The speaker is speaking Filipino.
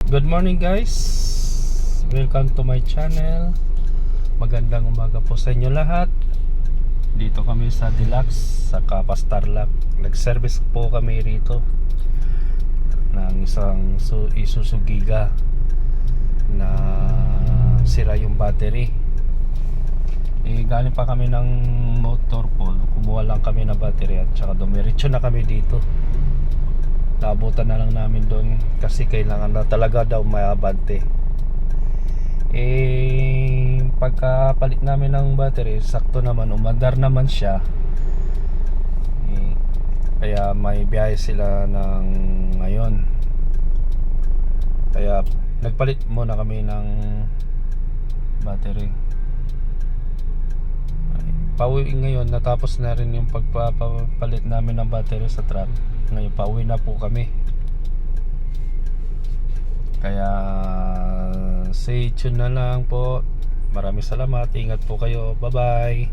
Good morning guys, welcome to my channel. Magandang umaga po sa inyo lahat. Dito kami sa Deluxe sa Kapas Tarlac. Nag-service po kami rito ng isang Isuzu Giga na sira yung battery. Galing pa kami ng motor pool, kumuha lang kami ng battery at saka dumiretso na kami dito. Naabutan na lang namin doon kasi kailangan na talaga daw may abante. Pagkapalit namin ng battery, sakto naman, umandar naman siya. Kaya may biyahe sila ng ngayon. Kaya nagpalit muna kami ng battery. Pauwi ngayon, natapos na rin yung pagpapalit namin ng battery sa truck. Ngayon pauwi na po kami. Kaya stay tuned na lang po. Maraming salamat. Ingat po kayo. Bye bye.